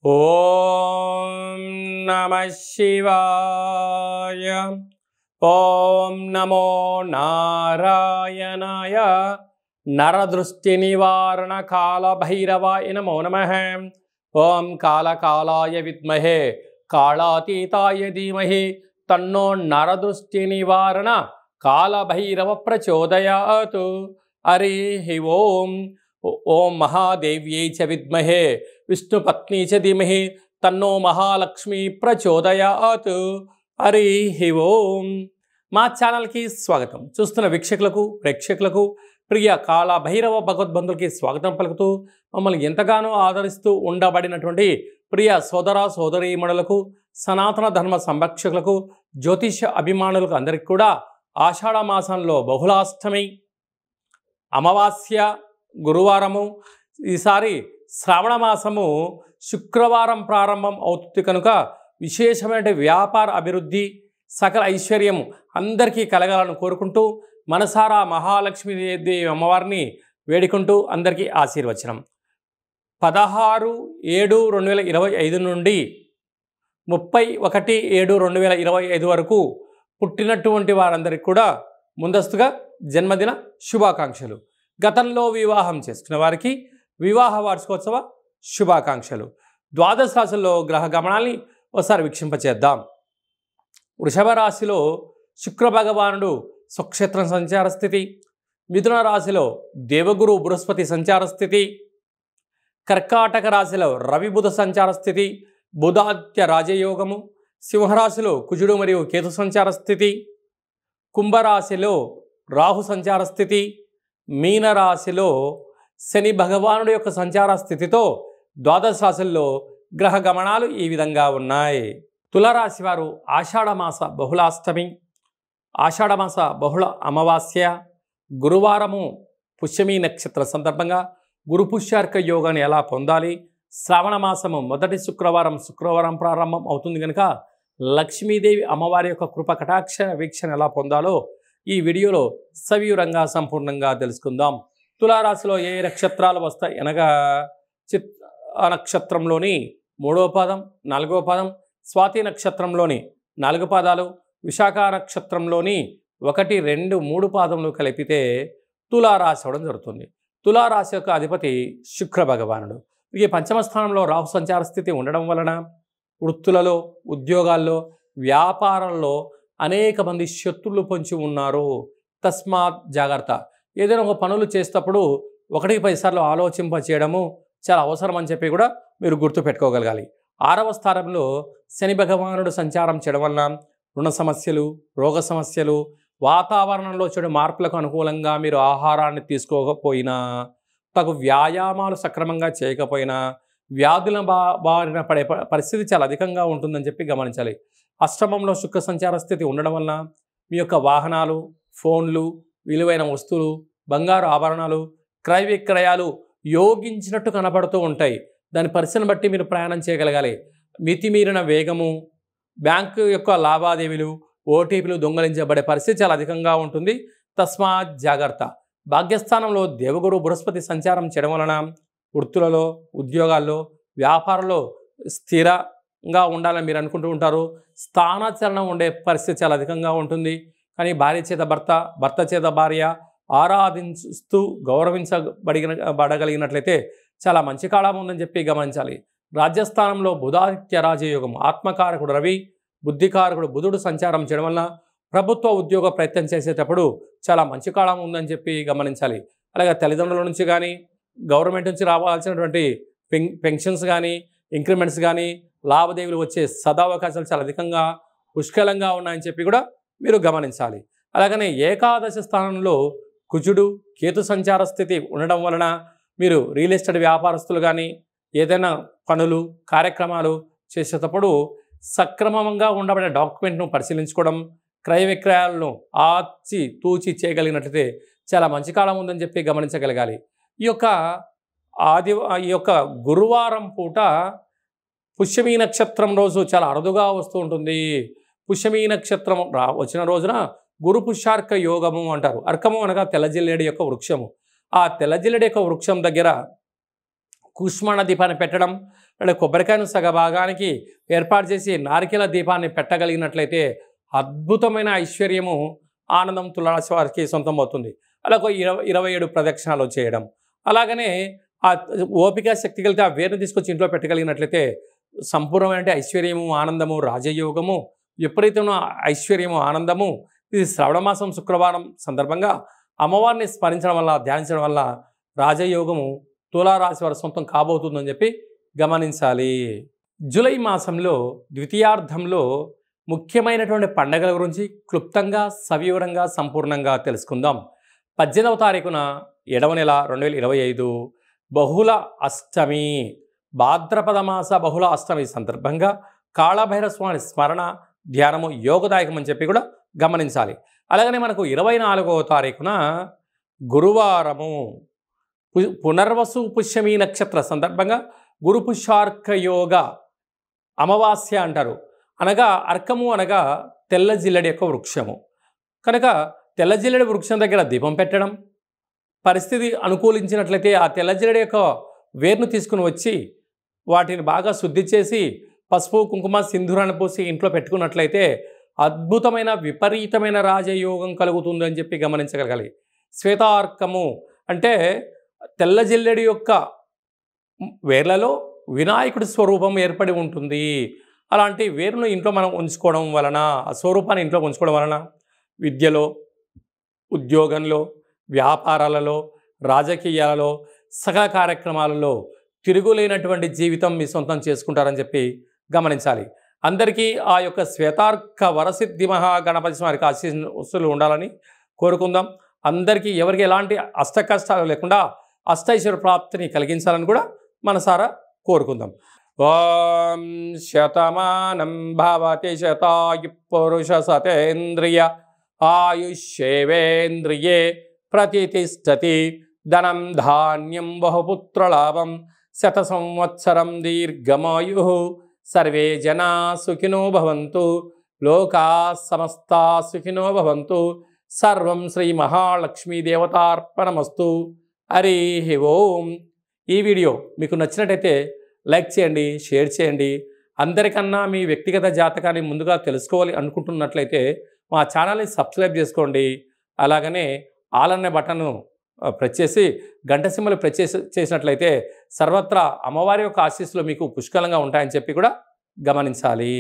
ఓం నమః శివాయ. ఓం నమో నారాయణాయ. నరదృష్టి నివారణ కాల భైరవాయ నమో నమః. ఓం కాళకాలాయ విద్మహే కాళాతీతాయ ధీమహి తన్నో నరదృష్టి నివారణ కాల భైరవ ప్రచోదయాత్. హరి ఓం. ఓం మహాదేవ్యై చ విద్మహే విష్ణుపత్ని చ ధీమహి తన్నో మహాలక్ష్మి ప్రచోదయాత్. హరి ఓం. మా ఛానల్కి స్వాగతం. చూస్తున్న వీక్షకులకు ప్రేక్షకులకు ప్రియ కాళ భైరవ భగవద్బంధులకి స్వాగతం పలుకుతూ మమ్మల్ని ఎంతగానో ఆదరిస్తూ ఉండబడినటువంటి ప్రియ సోదర సోదరీమణులకు సనాతన ధర్మ సంరక్షకులకు జ్యోతిష అభిమానులకు అందరికీ కూడా ఆషాఢ మాసంలో బహుళాష్టమి అమావాస్య గురువారము, ఈసారి శ్రావణ మాసము శుక్రవారం ప్రారంభం అవుతుంది కనుక విశేషమైన వ్యాపార అభివృద్ధి సకల ఐశ్వర్యం అందరికీ కలగాలని కోరుకుంటూ మనసారా మహాలక్ష్మీదేవి అమ్మవారిని వేడుకుంటూ అందరికీ ఆశీర్వచనం. 16/7/2025 నుండి 31/7/2025 వరకు పుట్టినటువంటి వారందరికీ కూడా ముందస్తుగా జన్మదిన శుభాకాంక్షలు. గతంలో వివాహం చేసుకున్న వారికి వివాహ వార్షికోత్సవ శుభాకాంక్షలు. ద్వాదశ రాశుల్లో గ్రహ గమనాల్ని ఒకసారి వీక్షింపచేద్దాం. వృషభ రాశిలో శుక్ర భగవానుడు స్వక్షేత్రం సంచార స్థితి. మిథున రాశిలో దేవగురు బృహస్పతి సంచార స్థితి. కర్కాటక రాశిలో రవి బుధ సంచార స్థితి, బుధాదిత్య రాజయోగము. సింహరాశిలో కుజుడు మరియు కేతు సంచార స్థితి. కుంభరాశిలో రాహు సంచార స్థితి. మీనరాశిలో శని భగవానుడి యొక్క సంచార స్థితితో ద్వాదశ రాశుల్లో గ్రహ గమనాలు ఈ విధంగా ఉన్నాయి. తులారాశి వారు ఆషాఢమాస బహుళాష్టమి, ఆషాఢమాస బహుళ అమావాస్య, గురువారము పుష్యమి నక్షత్ర సందర్భంగా గురు పుష్యార్క యోగాన్ని ఎలా పొందాలి, శ్రావణ మాసము మొదటి శుక్రవారం ప్రారంభం అవుతుంది కనుక లక్ష్మీదేవి అమ్మవారి యొక్క కృప కటాక్ష వీక్షణ ఎలా పొందాలో ఈ వీడియోలో సవివరంగా సంపూర్ణంగా తెలుసుకుందాం. తులారాశిలో ఏ నక్షత్రాలు వస్తాయి అనగా నక్షత్రంలోని 3వ పాదం, 4వ పాదం, స్వాతి నక్షత్రంలోని 4 పాదాలు, విశాఖ నక్షత్రంలోని 1, 2, 3 పాదములు కలిపితే తులారాశి అవడం జరుగుతుంది. తులారాశి యొక్క అధిపతి శుక్ర భగవానుడు. ఈ పంచమ స్థానంలో రాహు సంచార స్థితి ఉండడం వలన వృత్తులలో, ఉద్యోగాల్లో, వ్యాపారంలో అనేక మంది శత్రులు పొంచి ఉన్నారు. తస్మాత్ జాగ్రత్త. ఏదైనా ఒక పనులు చేసేటప్పుడు 1-10 సార్లు ఆలోచింప చేయడము చాలా అవసరం అని చెప్పి కూడా మీరు గుర్తుపెట్టుకోగలగాలి. 6వ స్థానంలో శని భగవానుడు సంచారం చేయడం వలన రుణ సమస్యలు, రోగ సమస్యలు, వాతావరణంలో చెడు మార్పులకు అనుకూలంగా మీరు ఆహారాన్ని తీసుకోకపోయినా, తగు వ్యాయామాలు సక్రమంగా చేయకపోయినా వ్యాధుల బారిన పడే పరిస్థితి చాలా అధికంగా ఉంటుందని చెప్పి గమనించాలి. అష్టమంలో శుక్ర సంచార స్థితి ఉండడం వలన మీ యొక్క వాహనాలు, ఫోన్లు, విలువైన వస్తువులు, బంగారు ఆభరణాలు, క్రయ విక్రయాలు యోగించినట్టు కనబడుతూ ఉంటాయి. దాని పరిస్థితిని బట్టి మీరు ప్రయాణం చేయగలగాలి. మితిమీరిన వేగము, బ్యాంకు యొక్క లావాదేవీలు, ఓటీపీలు దొంగలించబడే పరిస్థితి చాలా అధికంగా ఉంటుంది. తస్మాత్ జాగ్రత్త. భాగ్యస్థానంలో దేవగురు బృహస్పతి సంచారం చేయడం వలన వృత్తులలో, ఉద్యోగాల్లో, వ్యాపారంలో స్థిరంగా ఉండాలని మీరు అనుకుంటూ ఉంటారు. స్థానచలనం ఉండే పరిస్థితి చాలా అధికంగా ఉంటుంది. కానీ భార్య చేత భర్త, భర్త చేత భార్య ఆరాధిస్తూ గౌరవించబడగలిగినట్లయితే చాలా మంచి కాలం ఉందని చెప్పి గమనించాలి. రాజ్యస్థానంలో బుధాదిత్య రాజయోగం, ఆత్మకారకుడు రవి, బుద్ధికారకుడు బుధుడు సంచారం చేయడం వలన ప్రభుత్వ ఉద్యోగ ప్రయత్నం చేసేటప్పుడు చాలా మంచి కాలం ఉందని చెప్పి గమనించాలి. అలాగే తల్లిదండ్రుల నుంచి కానీ, గవర్నమెంట్ నుంచి రావాల్సినటువంటి పెన్షన్స్ కానీ, ఇంక్రిమెంట్స్ కానీ, లావాదేవీలు వచ్చే సదావకాశాలు చాలా అధికంగా పుష్కలంగా ఉన్నాయని చెప్పి కూడా మీరు గమనించాలి. అలాగనే ఏకాదశ స్థానంలో కుజుడు కేతు సంచార స్థితి ఉండడం వలన మీరు రియల్ ఎస్టేట్ వ్యాపారస్తులు కానీ ఏదైనా పనులు, కార్యక్రమాలు చేసేటప్పుడు సక్రమంగా ఉండబడే డాక్యుమెంట్ను పరిశీలించుకోవడం, క్రయ విక్రయాలను ఆచి తూచి చేయగలిగినట్లయితే చాలా మంచి కాలం ఉందని చెప్పి గమనించగలగాలి. ఈ యొక్క గురువారం పూట పుష్యమి నక్షత్రం రోజు చాలా అరుదుగా వస్తూ ఉంటుంది. పుష్యమి నక్షత్రం వచ్చిన రోజున గురు పుష్యార్క యోగము అంటారు. అర్కము అనగా తెల్లజిల్లేడి యొక్క వృక్షము. ఆ తెల్లజిల్లేడి యొక్క వృక్షం దగ్గర కుష్మాండ దీపాన్ని పెట్టడం, అంటే కొబ్బరికాయను సగభాగానికి ఏర్పాటు చేసి నారికేల దీపాన్ని పెట్టగలిగినట్లయితే అద్భుతమైన ఐశ్వర్యము, ఆనందం తులారాశి వారికి సొంతం అవుతుంది. అలా ఒక 27 ప్రదక్షిణాలు చేయడం. అలాగనే ఆ ఓపిక శక్తి కలిగితే ఆ వేరుని తీసుకొచ్చి ఇంట్లో పెట్టగలిగినట్లయితే సంపూర్ణమైన ఐశ్వర్యము, ఆనందము, రాజయోగము, విపరీతమైన ఐశ్వర్యము, ఆనందము. ఇది శ్రవణ మాసం శుక్రవారం సందర్భంగా అమ్మవారిని స్మరించడం వల్ల, ధ్యానించడం వల్ల రాజయోగము తులారాశి వారి సొంతం కాబోతుందని చెప్పి గమనించాలి. జూలై మాసంలో ద్వితీయార్థంలో ముఖ్యమైనటువంటి పండగల గురించి క్లుప్తంగా, సవివరంగా, సంపూర్ణంగా తెలుసుకుందాం. 18వ తారీఖున 7వ నెల 2025 బహుళ అష్టమి, భాద్రపద మాస బహుళ అష్టమి సందర్భంగా కాళభైరవ స్వామి స్మరణ, ధ్యానము యోగదాయకం అని చెప్పి కూడా గమనించాలి. అలాగనే మనకు 24వ తారీఖున గురువారము, పునర్వసు పుష్యమి నక్షత్ర సందర్భంగా గురు పుష్యార్క యోగ అమావాస్య అంటారు. అనగా అర్కము అనగా తెల్ల జిల్లెడి యొక్క వృక్షము కనుక తెల్ల జిల్లెడి వృక్షం దగ్గర దీపం పెట్టడం, పరిస్థితి అనుకూలించినట్లయితే ఆ తెల్ల జిల్లెడి యొక్క వేరును తీసుకుని వచ్చి వాటిని బాగా శుద్ధి చేసి పసుపు, కుంకుమ, సింధూరాన్ని పోసి ఇంట్లో పెట్టుకున్నట్లయితే అద్భుతమైన విపరీతమైన రాజయోగం కలుగుతుంది అని చెప్పి గమనించగలగాలి. శ్వేతార్కము అంటే తెల్ల జిల్లెడి యొక్క వేర్లలో వినాయకుడి స్వరూపం ఏర్పడి ఉంటుంది. అలాంటి వేరును ఇంట్లో మనం ఉంచుకోవడం వలన, ఆ స్వరూపాన్ని ఇంట్లో ఉంచుకోవడం వలన విద్యలో, ఉద్యోగంలో, వ్యాపారాలలో, రాజకీయాలలో, సకల కార్యక్రమాలలో తిరుగులేనటువంటి జీవితం మీ సొంతం చేసుకుంటారని చెప్పి గమనించాలి. అందరికీ ఆ యొక్క శ్వేతార్క వరసిద్ధి మహాగణపతి స్వామికి ఆశీస్సులు ఉండాలని కోరుకుందాం. అందరికీ ఎవరికి ఎలాంటి అష్ట కష్టాలు లేకుండా అష్టైశ్వర్య ప్రాప్తిని కలిగించాలని కూడా మనసారా కోరుకుందాం. ఓం శతమానం భవతి శతాయు పురుష సతేంద్రియ ఆయుష్యేవేంద్రియే ప్రతిష్టతి ధనం ధాన్యం బహుపుత్రలాభం శత సంవత్సరం దీర్ఘమాయు సర్వే జనా సుఖినో భవంతు లోకా సమస్తా సుఖినో భవంతు సర్వం శ్రీ మహాలక్ష్మీ దేవతార్పణమస్తు. హరి ఓం. ఈ వీడియో మీకు నచ్చినట్టయితే లైక్ చేయండి, షేర్ చేయండి. అందరికన్నా మీ వ్యక్తిగత జాతకాన్ని ముందుగా తెలుసుకోవాలి అనుకుంటున్నట్లయితే మా ఛానల్ని సబ్స్క్రైబ్ చేసుకోండి. అలాగనే ఆల్ అనే బటన్ను ప్రెస్ చేసి గంట సింబల్ ప్రెస్ చేసినట్లయితే సర్వత్రా అమ్మవారి యొక్క ఆశీస్సులు మీకు పుష్కలంగా ఉంటాయని చెప్పి కూడా గమనించాలి.